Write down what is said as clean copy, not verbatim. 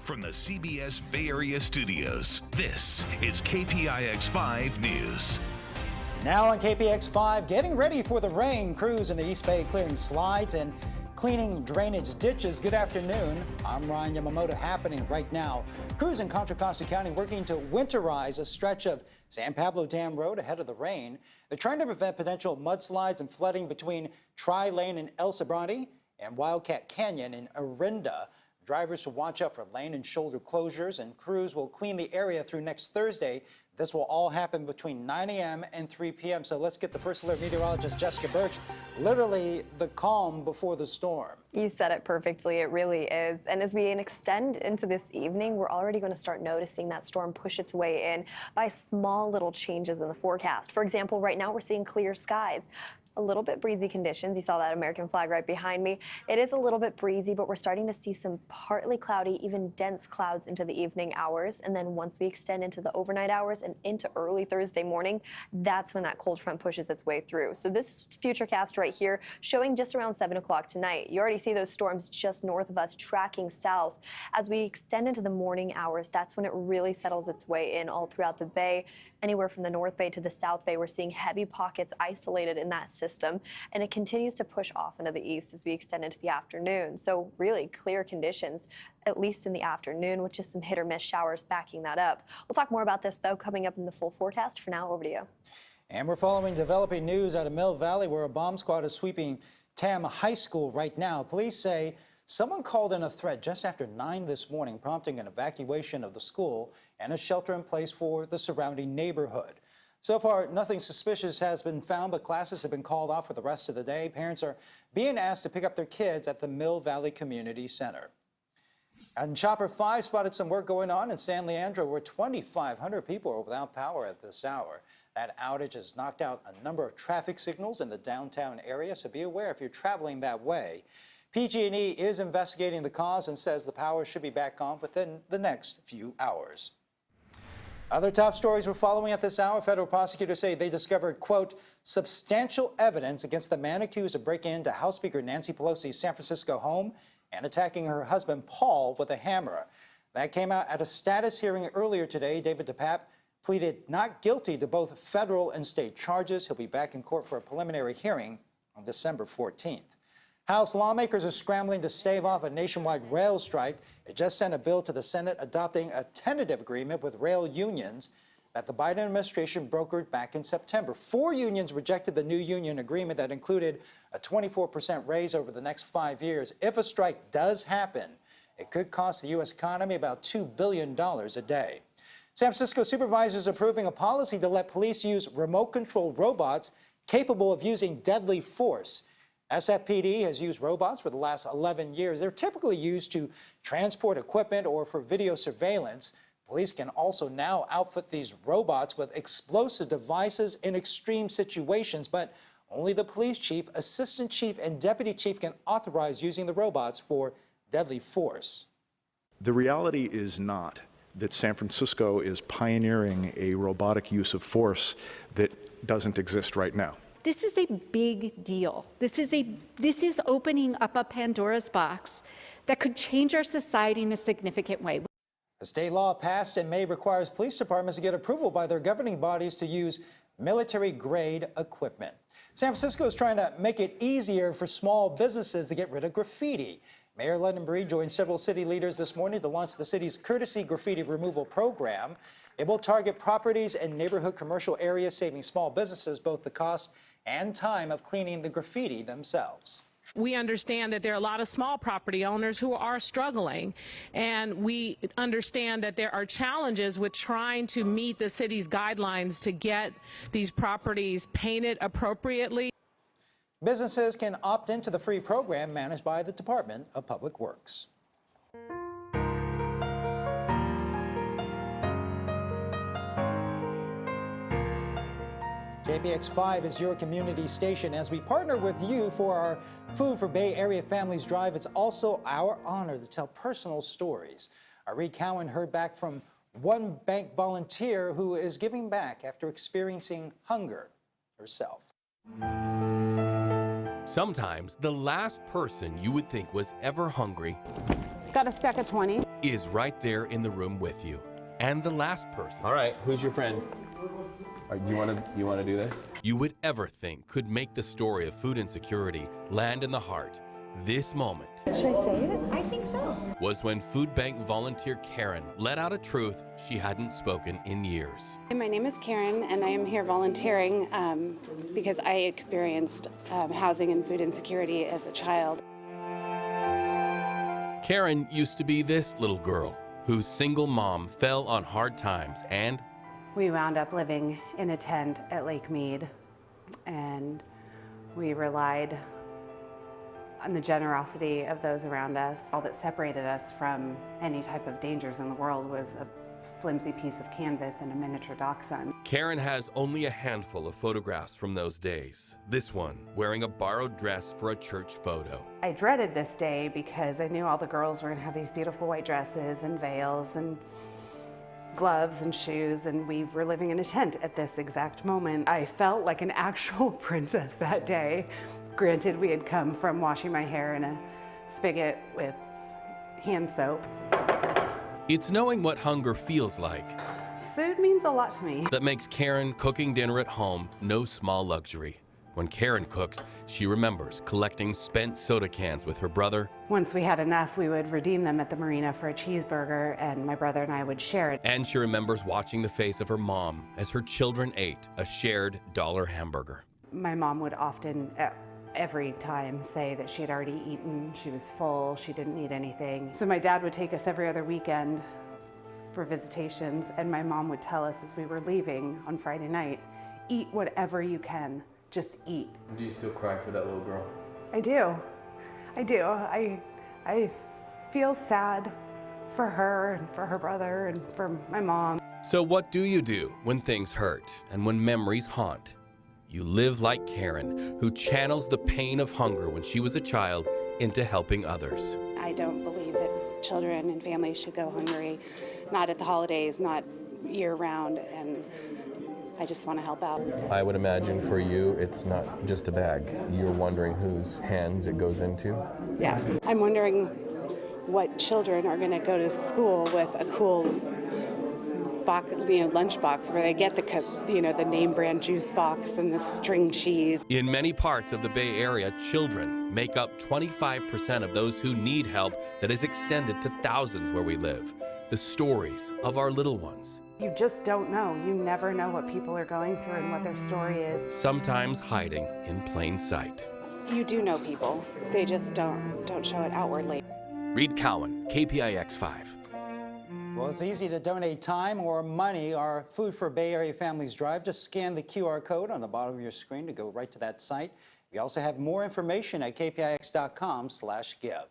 From the CBS Bay Area studios, this is KPIX 5 News. Now on KPIX 5, getting ready for the rain. Crews in the East Bay clearing slides and cleaning drainage ditches. Good afternoon. I'm Ryan Yamamoto. Happening right now. Crews in Contra Costa County working to winterize a stretch of San Pablo Dam Road ahead of the rain. They're trying to prevent potential mudslides and flooding between Tri-Lane in El Sobrante and Wildcat Canyon in Orinda. Drivers should watch out for lane and shoulder closures, and crews will clean the area through next Thursday. This will all happen between 9 a.m. and 3 p.m. So let's get the First Alert meteorologist Jessica Birch. Literally the calm before the storm. You said it perfectly. It really is. And as we extend into this evening, we're already going to start noticing that storm push its way in by small little changes in the forecast. For example, right now we're seeing clear skies. A little bit breezy conditions. You saw that American flag right behind me. It is a little bit breezy, but we're starting to see some partly cloudy, even dense clouds into the evening hours. And then once we extend into the overnight hours and into early Thursday morning, that's when that cold front pushes its way through. So this is Futurecast right here, showing just around 7 o'clock tonight. You already see those storms just north of us tracking south. As we extend into the morning hours, that's when it really settles its way in all throughout the bay. Anywhere from the North Bay to the South Bay, we're seeing heavy pockets isolated in that system, and it continues to push off into the east as we extend into the afternoon. So really clear conditions, at least in the afternoon, with just some hit or miss showers backing that up. We'll talk more about this, though, coming up in the full forecast. For now, over to you. And we're following developing news out of Mill Valley, where a bomb squad is sweeping Tam High School right now. Police say someone called in a threat just after 9 this morning, prompting an evacuation of the school and a shelter in place for the surrounding neighborhood. So far, nothing suspicious has been found, but classes have been called off for the rest of the day. Parents are being asked to pick up their kids at the Mill Valley Community Center. And Chopper 5 spotted some work going on in San Leandro, where 2,500 people are without power at this hour. That outage has knocked out a number of traffic signals in the downtown area, so be aware if you're traveling that way. PG&E is investigating the cause and says the power should be back on within the next few hours. Other top stories we're following at this hour. Federal prosecutors say they discovered, quote, substantial evidence against the man accused of breaking into House Speaker Nancy Pelosi's San Francisco home and attacking her husband, Paul, with a hammer. That came out at a status hearing earlier today. David DePape pleaded not guilty to both federal and state charges. He'll be back in court for a preliminary hearing on December 14th. House lawmakers are scrambling to stave off a nationwide rail strike. It just sent a bill to the Senate adopting a tentative agreement with rail unions that the Biden administration brokered back in September. 4 unions rejected the new union agreement that included a 24% raise over the next 5 years. If a strike does happen, it could cost the U.S. economy about $2 billion a day. San Francisco supervisors approving a policy to let police use remote-controlled robots capable of using deadly force. SFPD has used robots for the last 11 years. They're typically used to transport equipment or for video surveillance. Police can also now outfit these robots with explosive devices in extreme situations, but only the police chief, assistant chief, and deputy chief can authorize using the robots for deadly force. The reality is not that San Francisco is pioneering a robotic use of force that doesn't exist right now. This is a big deal. This is opening up a Pandora's box that could change our society in a significant way. A state law passed in May requires police departments to get approval by their governing bodies to use military-grade equipment. San Francisco is trying to make it easier for small businesses to get rid of graffiti. Mayor London Breed joined several city leaders this morning to launch the city's courtesy graffiti removal program. It will target properties and neighborhood commercial areas, saving small businesses both the cost and time of cleaning the graffiti themselves. We understand that there are a lot of small property owners who are struggling, and we understand that there are challenges with trying to meet the city's guidelines to get these properties painted appropriately. Businesses can opt into the free program managed by the Department of Public Works. KPIX 5 is your community station. As we partner with you for our Food for Bay Area Families Drive, it's also our honor to tell personal stories. Ari Cowan heard back from one bank volunteer who is giving back after experiencing hunger herself. Sometimes the last person you would think was ever hungry Got a stack of 20. is right there in the room with you. And the last person. All right, who's your friend? You want to do this? You would ever think could make the story of food insecurity land in the heart. This moment. Should I say it? I think so. Was when food bank volunteer Karen let out a truth she hadn't spoken in years. My name is Karen, and I am here volunteering because I experienced housing and food insecurity as a child. Karen used to be this little girl whose single mom fell on hard times, and We wound up living in a tent at Lake Mead, and we relied on the generosity of those around us. All that separated us from any type of dangers in the world was a flimsy piece of canvas and a miniature dachshund. Karen has only a handful of photographs from those days. This one wearing a borrowed dress for a church photo. I dreaded this day because I knew all the girls were going to have these beautiful white dresses and veils and gloves and shoes, and we were living in a tent at this exact moment. I felt like an actual princess that day. Granted, we had come from washing my hair in a spigot with hand soap. It's knowing what hunger feels like Food means a lot to me. that makes Karen cooking dinner at home no small luxury. When Karen cooks, she remembers collecting spent soda cans with her brother. Once we had enough, we would redeem them at the marina for a cheeseburger, and my brother and I would share it. And she remembers watching the face of her mom as her children ate a shared $1 hamburger. My mom would often, every time, say that she had already eaten, she was full, she didn't need anything. So my dad would take us every other weekend for visitations, and my mom would tell us as we were leaving on Friday night, eat whatever you can, just eat. Do you still cry for that little girl? I do. I do. I feel sad for her and for her brother and for my mom. So what do you do when things hurt and when memories haunt? You live like Karen, who channels the pain of hunger when she was a child into helping others. I don't believe that children and families should go hungry, not at the holidays, not year-round, and I just want to help out. I would imagine for you, it's not just a bag. You're wondering whose hands it goes into. Yeah. I'm wondering what children are going to go to school with a cool box, lunchbox where they get the name brand juice box and the string cheese. In many parts of the Bay Area, children make up 25% of those who need help that is extended to thousands where we live. The stories of our little ones. You just don't know. You never know what people are going through and what their story is. Sometimes hiding in plain sight. You do know people. They just don't show it outwardly. Reed Cowan, KPIX 5. Well, it's easy to donate time or money. Our Food for Bay Area Families Drive. Just scan the QR code on the bottom of your screen to go right to that site. We also have more information at kpix.com/give.